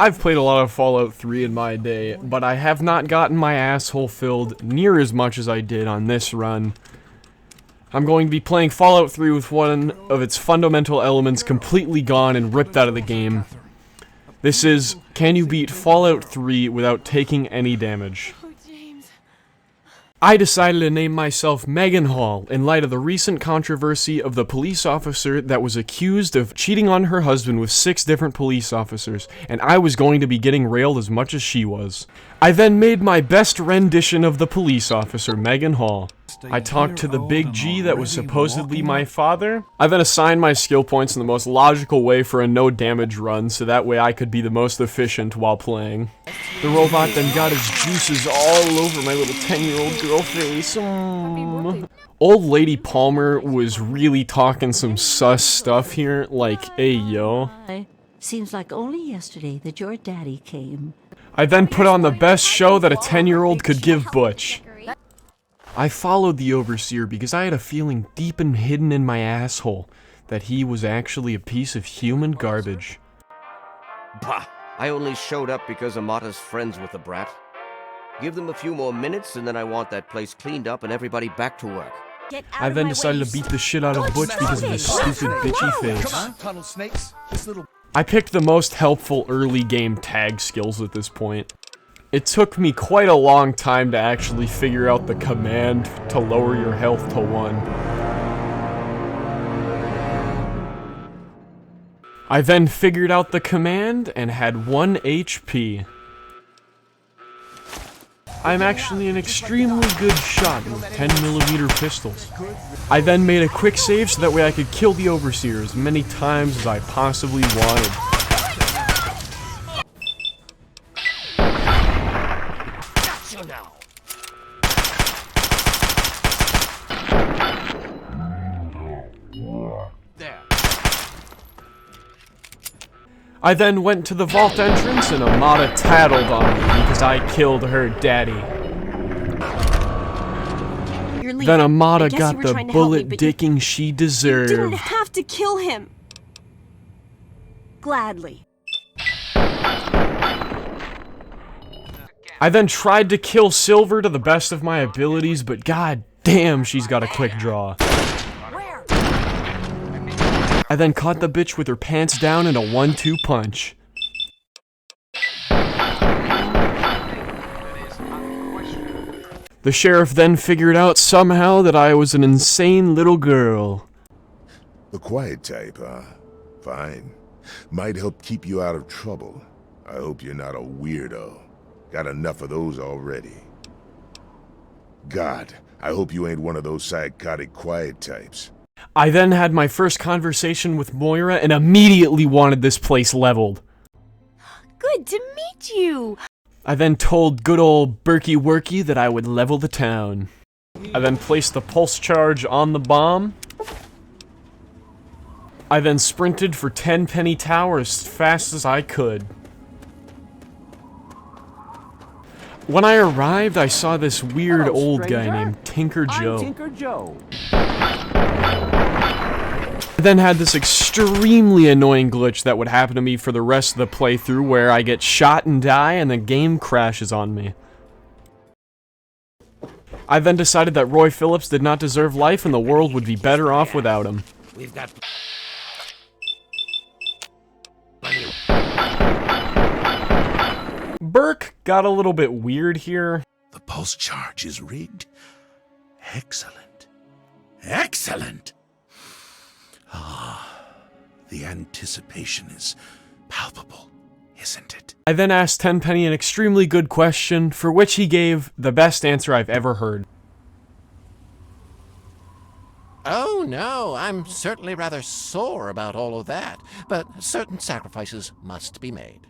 I've played a lot of Fallout 3 in my day, but I have not gotten my asshole filled near as much as I did on this run. I'm going to be playing Fallout 3 with one of its fundamental elements completely gone and ripped out of the game. This is, can you beat Fallout 3 without taking any damage? I decided to name myself Megan Hall in light of the recent controversy of the police officer that was accused of cheating on her husband with 6 different police officers, and I was going to be getting railed as much as she was. I then made my best rendition of the police officer, Megan Hall. I talked to the big G that was supposedly my father. I then assigned my skill points in the most logical way for a no damage run, so that way I could be the most efficient while playing. The robot then got his juices all over my little 10-year-old girl face. Old Lady Palmer was really talking some sus stuff here, like, hey yo. Seems like only yesterday that your daddy came. I then put on the best show that a 10-year-old could give Butch. I followed the Overseer because I had a feeling deep and hidden in my asshole that he was actually a piece of human garbage. Bah! I only showed up because Amata's friends with the brat. Give them a few more minutes and then I want that place cleaned up and everybody back to work. I then decided to beat the shit out of Butch because of his stupid bitchy face. I picked the most helpful early game tag skills at this point. It took me quite a long time to actually figure out the command to lower your health to 1. I then figured out the command and had 1 HP. I'm actually an extremely good shot with 10mm pistols. I then made a quick save so that way I could kill the Overseer as many times as I possibly wanted. Now. There. I then went to the vault entrance and Amata tattled on me because I killed her daddy. Then Amata got the bullet dicking she deserved. You didn't have to kill him. Gladly. I then tried to kill Silver to the best of my abilities, but god damn, she's got a quick draw. I then caught the bitch with her pants down in a 1-2 punch. The sheriff then figured out somehow that I was an insane little girl. The quiet type, huh? Fine. Might help keep you out of trouble. I hope you're not a weirdo. Got enough of those already. God, I hope you ain't one of those psychotic quiet types. I then had my first conversation with Moira and immediately wanted this place leveled. Good to meet you! I then told good old Berkey Workey that I would level the town. I then placed the pulse charge on the bomb. I then sprinted for 10 Penny Tower as fast as I could. When I arrived, I saw this weird old guy named Tinker Joe. I'm Tinker Joe. I then had this extremely annoying glitch that would happen to me for the rest of the playthrough where I get shot and die and the game crashes on me. I then decided that Roy Phillips did not deserve life and the world would be better off without him. We've got... Burke got a little bit weird here. The pulse charge is rigged. Excellent. Excellent! Ah, the anticipation is palpable, isn't it? I then asked Tenpenny an extremely good question, for which he gave the best answer I've ever heard. Oh no, I'm certainly rather sore about all of that, but certain sacrifices must be made.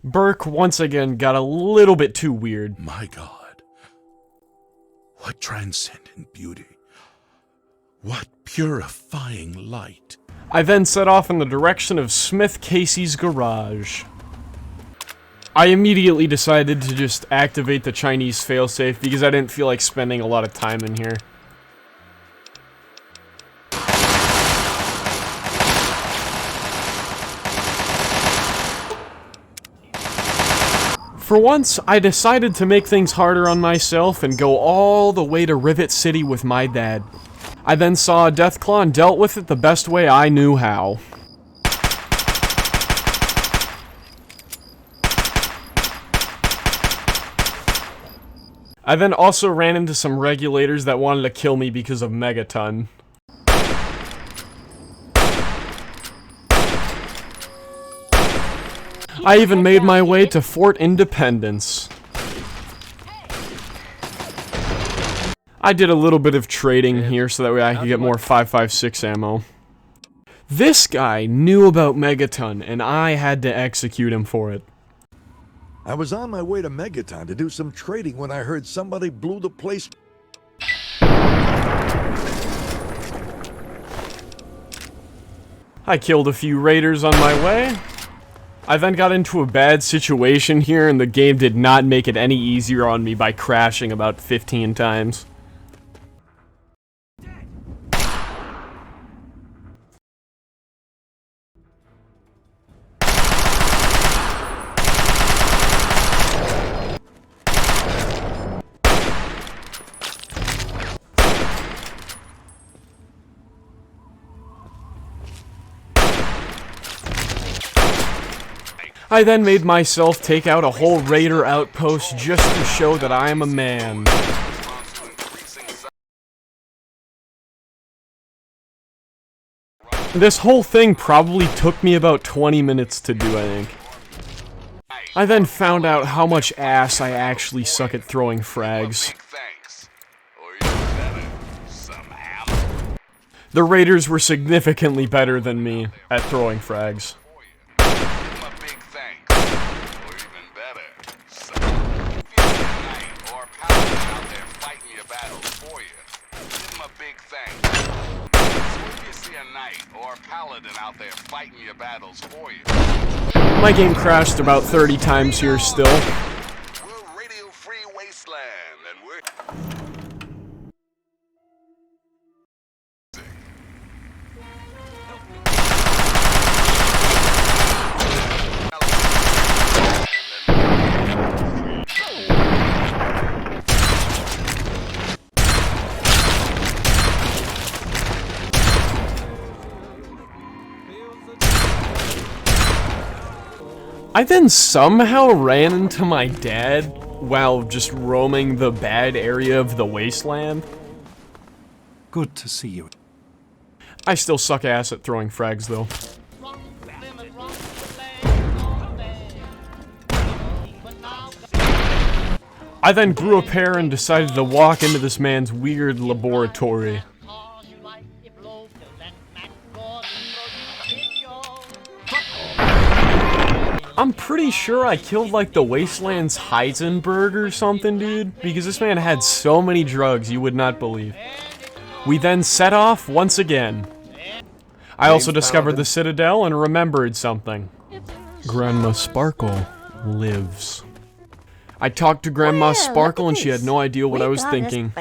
Burke once again got a little bit too weird. My God, what transcendent beauty. What purifying light. I then set off in the direction of Smith Casey's garage. I immediately decided to just activate the Chinese failsafe because I didn't feel like spending a lot of time in here. For once, I decided to make things harder on myself and go all the way to Rivet City with my dad. I then saw a Deathclaw and dealt with it the best way I knew how. I then also ran into some regulators that wanted to kill me because of Megaton. I even made my way to Fort Independence. I did a little bit of trading here so that way I could get more 5.56 ammo. This guy knew about Megaton and I had to execute him for it. I was on my way to Megaton to do some trading when I heard somebody blew the place. I killed a few raiders on my way. I then got into a bad situation here and the game did not make it any easier on me by crashing about 15 times. I then made myself take out a whole raider outpost just to show that I am a man. This whole thing probably took me about 20 minutes to do, I think. I then found out how much ass I actually suck at throwing frags. The raiders were significantly better than me at throwing frags. My game crashed about 30 times here still. We're Radio Free Wasteland, and we're... I then somehow ran into my dad while just roaming the bad area of the wasteland. Good to see you. I still suck ass at throwing frags though. I then grew a pair and decided to walk into this man's weird laboratory. I'm pretty sure I killed like the Wasteland's Heisenberg or something, dude, because this man had so many drugs you would not believe. We then set off once again. I also discovered the Citadel and remembered something. Grandma Sparkle lives. I talked to Grandma Sparkle and she had no idea what I was thinking.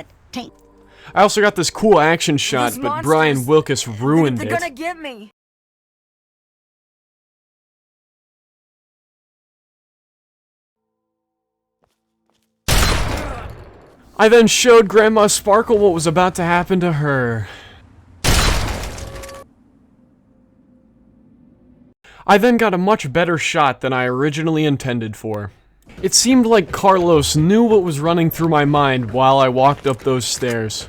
I also got this cool action shot, but Brian Wilkus ruined it. They're gonna get me. I then showed Grandma Sparkle what was about to happen to her. I then got a much better shot than I originally intended for. It seemed like Carlos knew what was running through my mind while I walked up those stairs.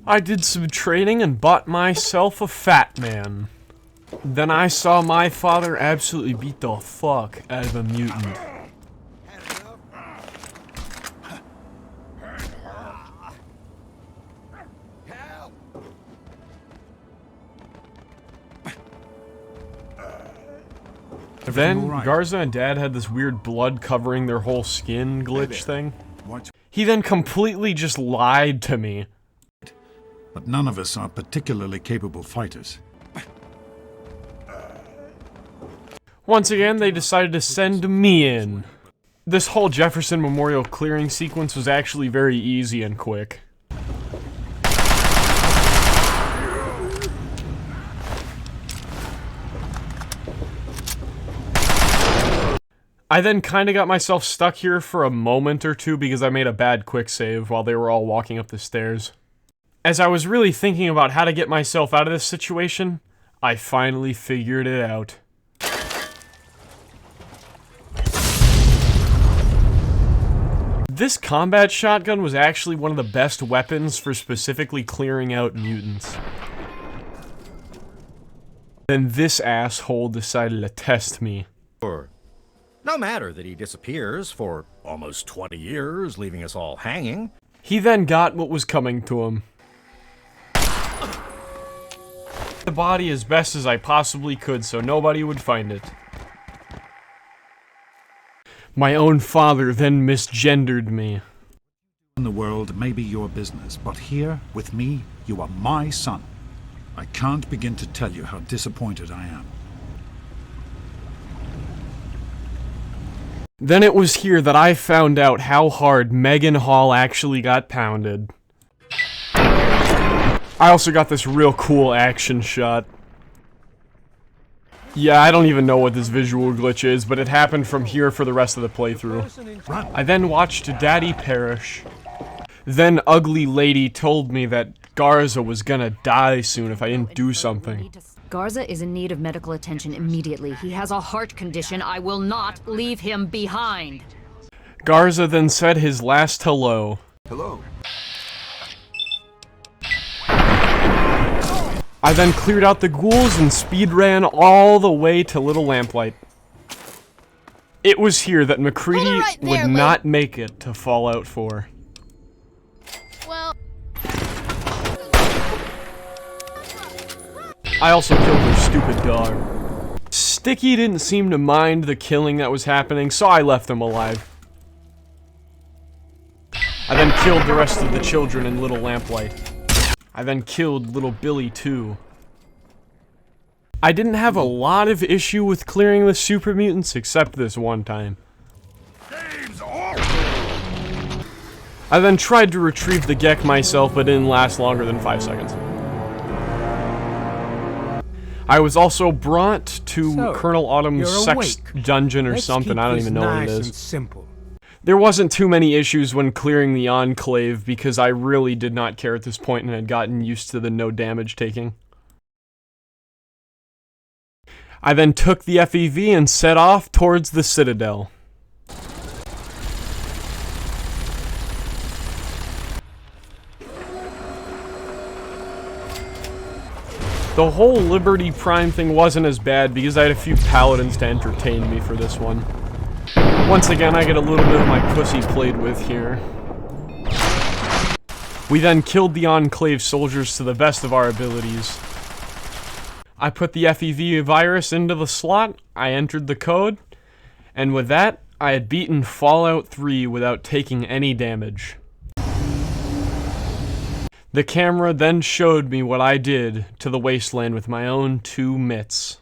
I did some trading and bought myself a fat man. Then I saw my father absolutely beat the fuck out of a mutant. Then, Garza and Dad had this weird blood covering their whole skin glitch thing. He then completely just lied to me. But none of us are particularly capable fighters. Once again, they decided to send me in. This whole Jefferson Memorial clearing sequence was actually very easy and quick. I then kinda got myself stuck here for a moment or two because I made a bad quick save while they were all walking up the stairs. As I was really thinking about how to get myself out of this situation, I finally figured it out. This combat shotgun was actually one of the best weapons for specifically clearing out mutants. Then this asshole decided to test me. No matter that he disappears for almost 20 years, leaving us all hanging. He then got what was coming to him. The body as best as I possibly could so nobody would find it. My own father then misgendered me. In the world may be your business, but here, with me, you are my son. I can't begin to tell you how disappointed I am. Then it was here that I found out how hard Megan Hall actually got pounded. I also got this real cool action shot. Yeah, I don't even know what this visual glitch is, but it happened from here for the rest of the playthrough. I then watched Daddy perish. Then Ugly Lady told me that Garza was gonna die soon if I didn't do something. Garza is in need of medical attention immediately. He has a heart condition. I will not leave him behind. Garza then said his last hello. Hello. I then cleared out the ghouls and speed ran all the way to Little Lamplight. It was here that McCready would not make it to Fallout 4. Well... I also killed their stupid dog. Sticky didn't seem to mind the killing that was happening, so I left him alive. I then killed the rest of the children in Little Lamplight. I then killed little Billy too. I didn't have a lot of issue with clearing the super mutants except this one time. I then tried to retrieve the Gek myself, but didn't last longer than 5 seconds. I was also brought to Colonel Autumn's sex dungeon or something. I don't even know what it is. Simple. There wasn't too many issues when clearing the Enclave because I really did not care at this point and had gotten used to the no damage taking. I then took the FEV and set off towards the Citadel. The whole Liberty Prime thing wasn't as bad because I had a few paladins to entertain me for this one. Once again, I get a little bit of my pussy played with here. We then killed the Enclave soldiers to the best of our abilities. I put the FEV virus into the slot, I entered the code, and with that, I had beaten Fallout 3 without taking any damage. The camera then showed me what I did to the wasteland with my own 2 mitts.